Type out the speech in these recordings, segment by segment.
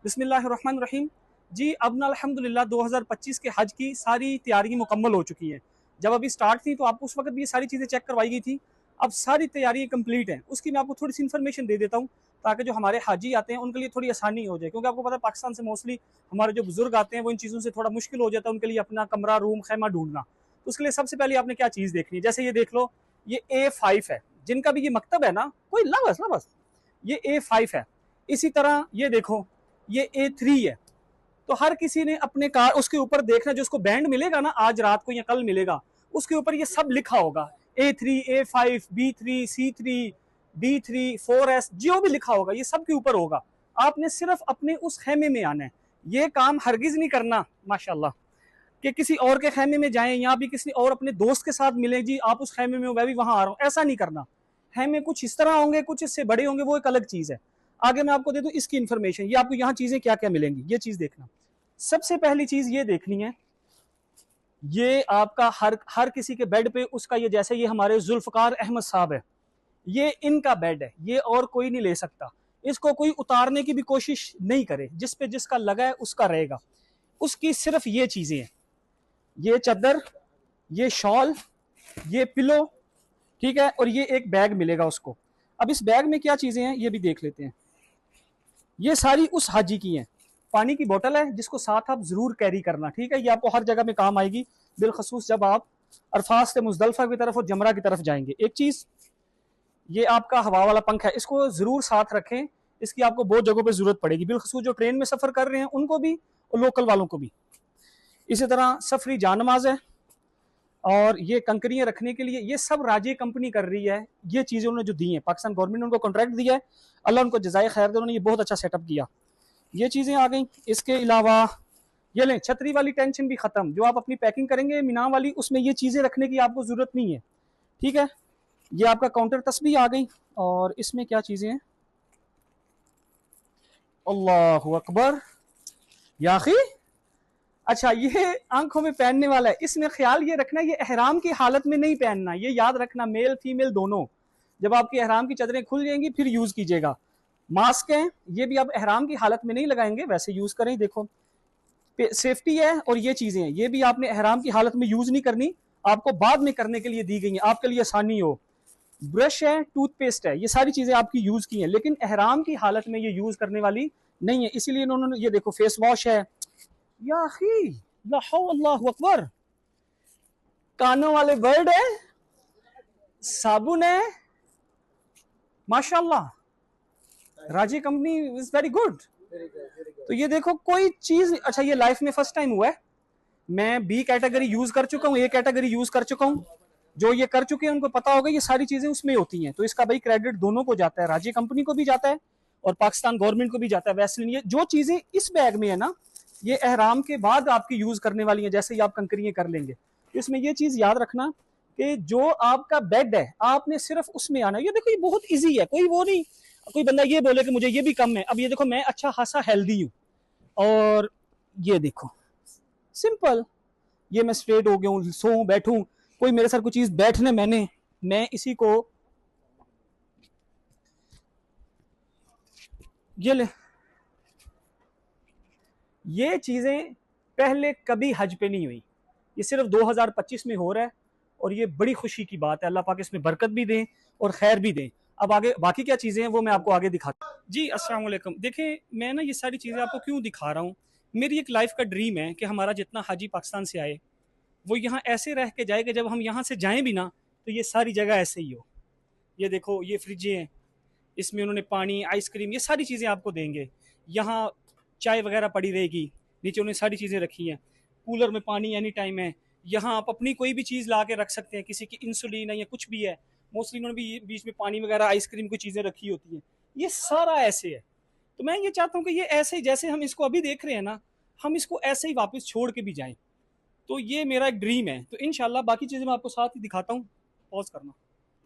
बिस्मिल्लाहिर्रहमानिर्रहीम। जी अब ना अल्हम्दुलिल्लाह 2025 के हज की सारी तैयारी मुकम्मल हो चुकी हैं। जब अभी स्टार्ट थी तो आपको उस वक्त भी ये सारी चीज़ें चेक करवाई गई थी। अब सारी तैयारी कंप्लीट है, उसकी मैं आपको थोड़ी सी इन्फॉर्मेशन दे देता हूँ ताकि जो हमारे हाजी आते हैं उनके लिए थोड़ी आसानी हो जाए, क्योंकि आपको पता है पाकिस्तान से मोस्टली हमारे जो बुजुर्ग आते हैं वो इन चीज़ों से थोड़ा मुश्किल हो जाता है उनके लिए अपना कमरा रूम खैमा ढूंढना। तो उसके लिए सबसे पहले आपने क्या चीज़ देखनी है, जैसे ये देख लो, ये A5 है, जिनका भी ये मकतब है ना, कोई ला बस ये A5 है। इसी तरह ये देखो, ये A3 है। तो हर किसी ने अपने कार उसके ऊपर देखना, जो उसको बैंड मिलेगा ना आज रात को या कल मिलेगा, उसके ऊपर ये सब लिखा होगा, A3, A5, B3, C3, D3, 4S, जो भी लिखा होगा ये सब के ऊपर होगा। आपने सिर्फ अपने उस खेमे में आना है। ये काम हरगिज नहीं करना माशाल्लाह कि किसी और के खेमे में जाएं या भी किसी और अपने दोस्त के साथ मिले, जी आप उस खेमे में हो मैं भी वहां आ रहा हूं, ऐसा नहीं करना। खेमे कुछ इस तरह होंगे, कुछ इससे बड़े होंगे, वो एक अलग चीज है। आगे मैं आपको दे दूं इसकी इन्फॉर्मेशन, ये आपको यहाँ चीजें क्या क्या मिलेंगी ये चीज देखना। सबसे पहली चीज ये देखनी है, ये आपका हर हर किसी के बेड पे उसका, ये जैसे ये हमारे जुल्फकार अहमद साहब है, ये इनका बेड है, ये और कोई नहीं ले सकता। इसको कोई उतारने की भी कोशिश नहीं करे, जिस पे जिसका लगा है उसका रहेगा। उसकी सिर्फ ये चीजें हैं, ये चादर, ये शॉल, ये पिलो, ठीक है, और ये एक बैग मिलेगा उसको। अब इस बैग में क्या चीजें हैं ये भी देख लेते हैं। ये सारी उस हाजी की हैं। पानी की बोतल है जिसको साथ आप जरूर कैरी करना, ठीक है, ये आपको हर जगह में काम आएगी, बिलखसूस जब आप अरफात से मुजदलफा की तरफ और जमरा की तरफ जाएंगे। एक चीज, ये आपका हवा वाला पंखा है, इसको जरूर साथ रखें, इसकी आपको बहुत जगहों पर जरूरत पड़ेगी, बिलखसूस जो ट्रेन में सफर कर रहे हैं उनको भी और लोकल वालों को भी। इसी तरह सफरी जानमाज है, और ये कंकरियां रखने के लिए, ये सब राजी कंपनी कर रही है। ये चीजें उन्होंने जो दी हैं, पाकिस्तान गवर्नमेंट ने उनको कॉन्ट्रैक्ट दिया है, अल्लाह उनको जजाय खैर दे, उन्होंने ये बहुत अच्छा सेटअप किया। ये चीजें आ गई। इसके अलावा ये लें, छतरी वाली टेंशन भी खत्म, जो आप अपनी पैकिंग करेंगे मीना वाली, उसमें ये चीजें रखने की आपको जरूरत नहीं है, ठीक है। ये आपका काउंटर तस्बीह आ गई, और इसमें क्या चीजें हैं, अल्लाह अकबर याखी। अच्छा, ये आंखों में पहनने वाला है, इसमें ख्याल ये रखना ये एहराम की हालत में नहीं पहनना, ये याद रखना, मेल फीमेल दोनों। जब आपकी एहराम की चादरें खुल जाएंगी फिर यूज कीजिएगा। मास्क है, ये भी आप एहराम की हालत में नहीं लगाएंगे, वैसे यूज करें, देखो सेफ्टी है। और ये चीजें हैं, ये भी आपने एहराम की हालत में यूज नहीं करनी, आपको बाद में करने के लिए दी गई है, आपके लिए आसानी हो। ब्रश है, टूथपेस्ट है, ये सारी चीजें आपकी यूज की हैं, लेकिन एहराम की हालत में ये यूज करने वाली नहीं है, इसीलिए इन्होंने ये देखो फेस वॉश है, या अल्लाह अकबर, कानों वाले बर्ड है, साबुन है, माशाल्लाह, राजी कंपनी इज वेरी गुड। तो ये देखो कोई चीज, अच्छा ये लाइफ में फर्स्ट टाइम हुआ है, मैं बी कैटेगरी यूज कर चुका हूँ, ए कैटेगरी यूज कर चुका हूँ। जो ये कर चुके हैं उनको पता होगा ये सारी चीजें उसमें होती हैं, तो इसका भाई क्रेडिट दोनों को जाता है, राजी कंपनी को भी जाता है और पाकिस्तान गवर्नमेंट को भी जाता है। वैसे ये जो चीजें इस बैग में है ना, ये एहराम के बाद आपकी यूज करने वाली है, जैसे ही आप कंकरियां कर लेंगे। इसमें ये चीज याद रखना कि जो आपका बेड है आपने सिर्फ उसमें आना है। ये देखो ये बहुत इजी है, कोई वो नहीं, कोई बंदा ये बोले कि मुझे ये भी कम है। अब ये देखो मैं अच्छा खासा हेल्दी हूँ, और ये देखो सिंपल, ये मैं स्ट्रेट हो गया हूँ, सो बैठूं, कोई मेरे साथ कोई चीज बैठने मैं इसी को ये ले। ये चीजें पहले कभी हज पे नहीं हुई, ये सिर्फ 2025 में हो रहा है, और ये बड़ी खुशी की बात है। अल्लाह पाक इसमें बरकत भी दें और खैर भी दें। अब आगे बाकी क्या चीजें हैं वो मैं आपको आगे दिखाता हूँ। जी अस्सलाम वालेकुम। देखें मैं ना ये सारी चीजें आपको क्यों दिखा रहा हूँ, मेरी एक लाइफ का ड्रीम है कि हमारा जितना हाजी पाकिस्तान से आए वो यहाँ ऐसे रह के जाए कि जब हम यहाँ से जाएं भी ना तो ये सारी जगह ऐसे ही हो। ये देखो ये फ्रिजें हैं, इसमें उन्होंने पानी आइसक्रीम ये सारी चीज़ें आपको देंगे। यहाँ चाय वगैरह पड़ी रहेगी, नीचे उन्होंने सारी चीज़ें रखी हैं, कूलर में पानी एनी टाइम है। यहाँ आप अपनी कोई भी चीज़ ला के रख सकते हैं, किसी की इंसुलिन है या कुछ भी है, मोस्टली उन्होंने भी बीच में पानी वगैरह आइसक्रीम की चीज़ें रखी होती हैं। ये सारा ऐसे है। तो मैं ये चाहता हूँ कि ये ऐसे ही जैसे हम इसको अभी देख रहे हैं ना, हम इसको ऐसे ही वापस छोड़ के भी जाएं। तो ये मेरा एक ड्रीम है। तो इंशाल्लाह बाकी चीज़ें मैं आपको साथ ही दिखाता हूँ, पॉज करना।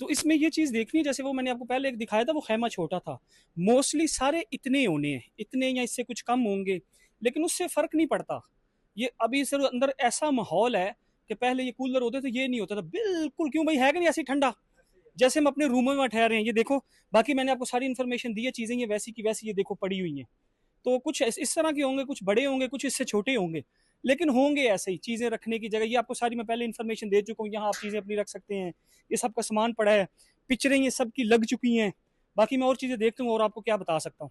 तो इसमें ये चीज़ देखनी है, जैसे वो मैंने आपको पहले एक दिखाया था, वो खैमा छोटा था, मोस्टली सारे इतने होने हैं, इतने या इससे कुछ कम होंगे, लेकिन उससे फ़र्क नहीं पड़ता। ये अभी सिर्फ अंदर ऐसा माहौल है कि पहले ये कूलर होते थे, ये नहीं होता था बिल्कुल। क्यों भाई, है कि नहीं ऐसी ठंडा, जैसे हम अपने रूमों में ठहरे हैं। ये देखो, बाकी मैंने आपको सारी इन्फॉर्मेशन दी है, चीज़ें ये वैसी की वैसी ये देखो पड़ी हुई हैं। तो कुछ इस तरह के होंगे, कुछ बड़े होंगे, कुछ इससे छोटे होंगे, लेकिन होंगे ऐसे ही चीज़ें रखने की जगह। ये आपको सारी मैं पहले इन्फॉर्मेशन दे चुका हूँ, यहाँ आप चीज़ें अपनी रख सकते हैं, ये सब का सामान पड़ा है, पिक्चरें ये सब की लग चुकी हैं। बाकी मैं और चीज़ें देखता हूँ और आपको क्या बता सकता हूँ।